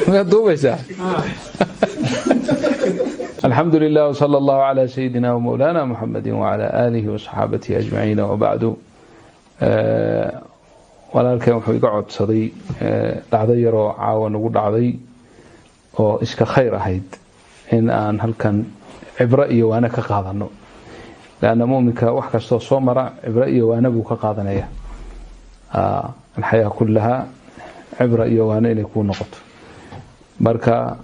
ما دوبيسا الحمد لله وصلى الله على سيدنا ومولانا محمد وعلى آله وصحابته أجمعين وبعد walaalkeen wuxuu iga codsaday dhacdo yar oo caawan ugu dhacday oo iska khayr ahayd in aan halkan cibro iyo waana ka qaadano laana muuminka wax kasto soo mara cibro iyo waana buu ka qaadanaya alxayaa kullaha cibro iyo waana inay ku noqoto marka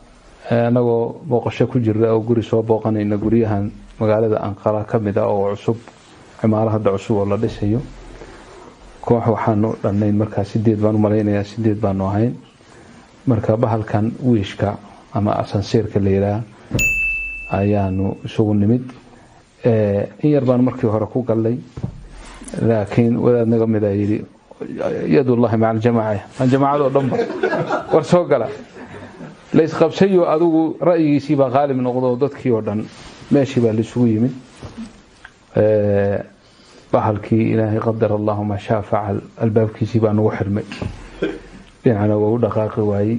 anagoo booqasho ku jirra oo guri soo booqanayna guriyahan magaalada Ankara kamid ah oo cusub cimaarada cusub oo la dhisayo koox waxaanu dhannayn marka 8 baan u maleynaya 8 baan u ahayn marka bahalkan wiishka ama asanseerka leeyahay ayaanu isugu nimid in yar baan markii hore ku galay laakiin wadaadnaga mid ay yiri yadullahi ma'a al-jamaa'a dhanba war soo gala leys qabsayo adigu ra'yigiisa ba qaalib noqdo dadkii oo dhan meeshii baa la isugu yimid bahalkii ilaahay qadar Allahu ma shaa facal albaabkiisii baan ugu xirmay dhinaca ugu dhaqaaqi waayay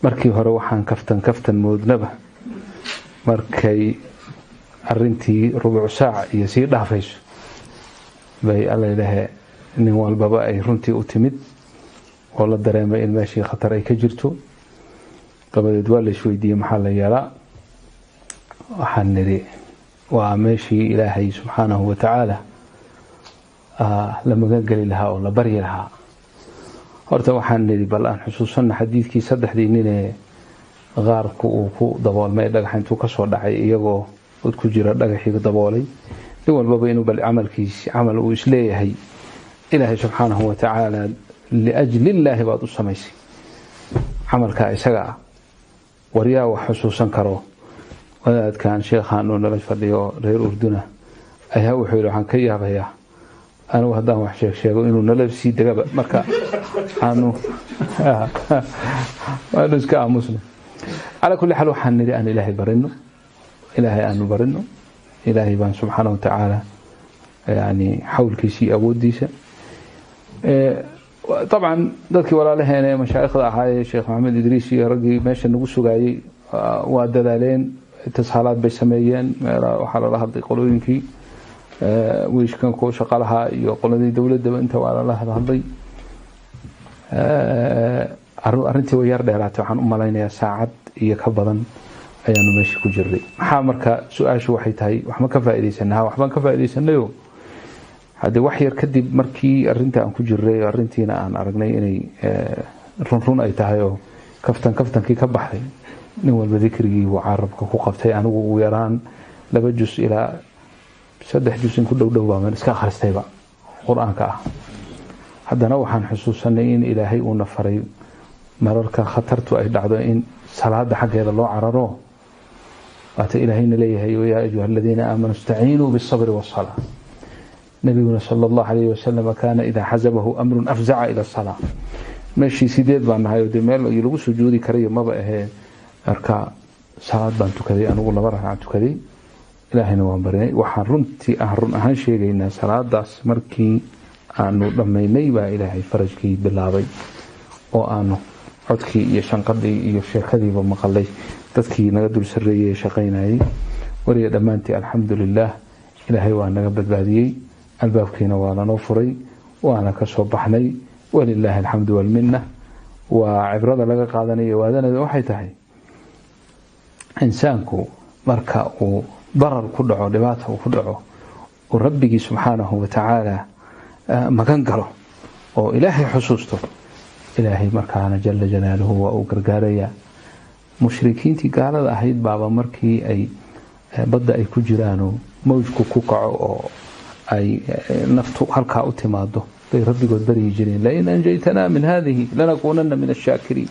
markii hore waxaan kaftan moodnaba markay arintii rubuc saac iyo sii dhaafayso bay alla ilaahay nin walbaba ay runtii u timid oo la dareemay in meeshii khatar ay ka jirto dabadeed waa la isweydiiyay maxaa la yeelaa waxaan niri waa meeshii ilaahay subxaanahu wa ta'ala la magangali lahaa oo la bari lahaa horta waxaan niri bal aan xusuusana xadiidkii saddexdii nin ee qaarku uu ku daboolmay dhagax intuu ka soo dhacay iyagoo wad ku jira dhagaxii daboolay nin walbaba inuu bal amalkiisa amal uu isleeyahay ilaahay subxaanahu wa ta'ala liajli illaahi baad u samaysay amalka isaga wariyaa wax xusuusan karo wadaad kan sheekhan oo nala fadhiyo reer Urduna ayaa wuxuu yiri waxaan ka yaabayaa anigu haddaan wax sheego inuu nala sii dagaba marka aanu waa iska muslim ala kulli hal waxaan niri aan ilaahay barino ilaahay baan subhanahu wa ta'ala yani hawlkiisi awoodiisa طبعا dadkii walaalaheena mashaayixda ahaa Sheekh Maxamed Idriis iyo ragii meesha nagu sugayay waa dadaaleen tashaalaad bay sameeyeen waxa la hadlay qolooyinkii wiishkan ku shaqalaha iyo qoladii dawladda inta waa la hadlay arintii way yar dheeraatay waxaan u maleynayaa saacad iyo ka badan ayaanu meesha ku jirnay waxa marka su'aashu waxay tahay wax ma ka faa'iideysanaa waxban ka faa'iideysanayo hadii wax yar kadib markii arinta aan ku jirnay arintiina aan aragnay inay run ay tahay oo kaftankii ka baxay nin walba dhikrigii uu carabka ku qabtay anigu ugu yaraan 2 juz ilaa 3 juz ku dhow baan iska akhristayba quraanka ah haddana waxaan xusuusanay in ilaahay uu nafaray mararka khatartu ay dhacdo in salaada xageeda loo cararo waata ilaahayna leeyahay ya ayyuhalladheena aamanu istaciinu bis-sabri was-salah nabiyuna sallallahu alayhi wa sallam kana idha hazabahu amrun afza'a ila as-salah meeshii 8 baan nahay oo meel lagu sujuudi karayo maba ahayn marka salaad baan tukaday anigu 2 rakac tukaday ilaahayna waan barinay waxaan runtii run ahaan sheegaynaa salaadaas markii aanu dhameynay baa ilaahay farajkii bilaabay oo aanu codkii iyo shanqadii iyo sheekadiiba maqalay dadkii naga dul sareeyay shaqeynayay wariya dhamaantii alxamdulillah ilaahay waa naga badbaadiyay albaabkiina waa noo furay waana ka soo baxnay walillahi alhamdu wal minna wa cibrada laga qaadanayo waadana waxay tahay insaanku marka uu darar ku dhaco dhibaato ku dhaco oo rabbigi subhanahu wa ta'ala magan galo oo ilaahay xusuusto ilaahay markaana jalla jalaaluhu waa uu gargaaraya mushrikiintii gaalada ahayd baaba markii ay badda ay ku jiraan mawjku ku kaco oo ay naftu halka u timaado bay rabbigood bari jireen la in anjaytana min hadhihi lanakunanna min ash-shakirin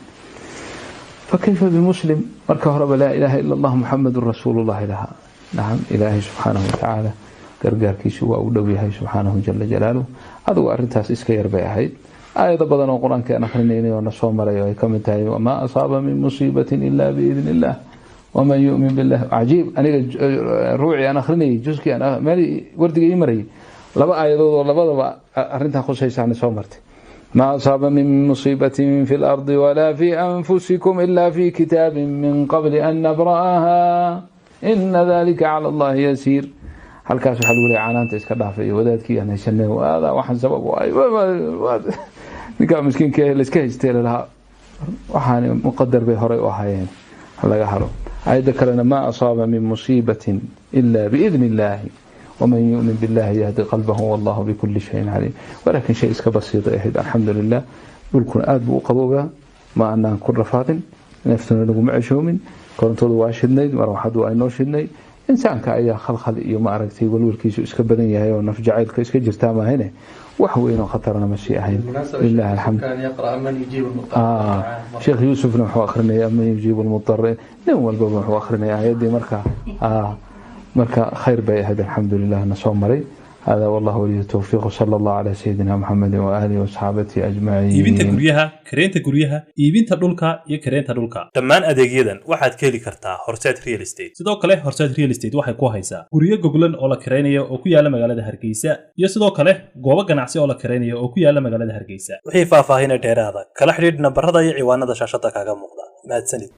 فكيف بمسلم marka horeba la ilaha illa allah muhammadur rasulullah ilaha naam ilaahi subhanahu wa ta'ala gargaarkiisu waa u dhow yahay subhanahu jalla jalaaluhu adu arintaas iska yar bay ahayd aayado badan oo quraanka aan akhrinayno oo soo maray ay kamid tahay ma asaba min musibatin illa bi idnillah wa man yu'min billahi ajib aniga ruuci aan akhrinay juzki aan mali wardiga maray laba aayadood oo labadaba arinta khusaysan soo martay ما أصاب من مصيبة في الأرض ولا في أنفسكم إلا في كتاب من قبل أن نبرأها إن ذلك على الله يسير. halkaas waxa lagu leeyahay canaanta iska dhaafay wadaadkii aan haysanay waada waxaan sabab ninka miskiinka la iska haystay laha waxaan muqaddar bay hore u ahaayeen laga helo ayda kalena ma asaba min musibatin illa bi idnillahi ومن يؤمن بالله يهدي قلبه والله بكل شيء عليم. ولكن شيء iska basiid ah الحمد لله dhulkuna aad buu qabowga ma aanan ku rafaadin naftuna lagu macashoomin korontadu waa shidnayd marwaxadu ay noo shidnay insaanka ayaa khalkhal iyo ma aragtay walwalkiisu iska badan yahay oo naf jacaylka iska jirtaa ma ahayne wax weyn oo khatarna ma sii ahayn billahi alhamd kan yaqra man yujib al-mudtar sheekh yusuf wuxuu akhrinaya man yujib al-mudtar nin walba wuxuu akhrinaya ayadii marka khayr bay ahayd alhamdulillah nasoo maray هذا والله ولي التوفيق صلى الله على سيدنا محمد وآله وصحابته أجمعين. iibinta guryaha kareenta guryaha iibinta dhulka iyo kareenta dhulka dhammaan adeegyadan waxaad ka heli kartaa Horseed Real Estate. sidoo kale Horseed Real Estate waxay ku haysaa guryo goglan oo la kareynayo oo ku yaala magaalada Hargeysa iyo sidoo kale goobo ganacsi oo la kareynayo oo ku yaala magaalada Hargeysa. wixii faahfaahin dheeraad ah kala xiriir nambarada iyo ciwaanada shaashada kaaga muuqda. mahadsanid.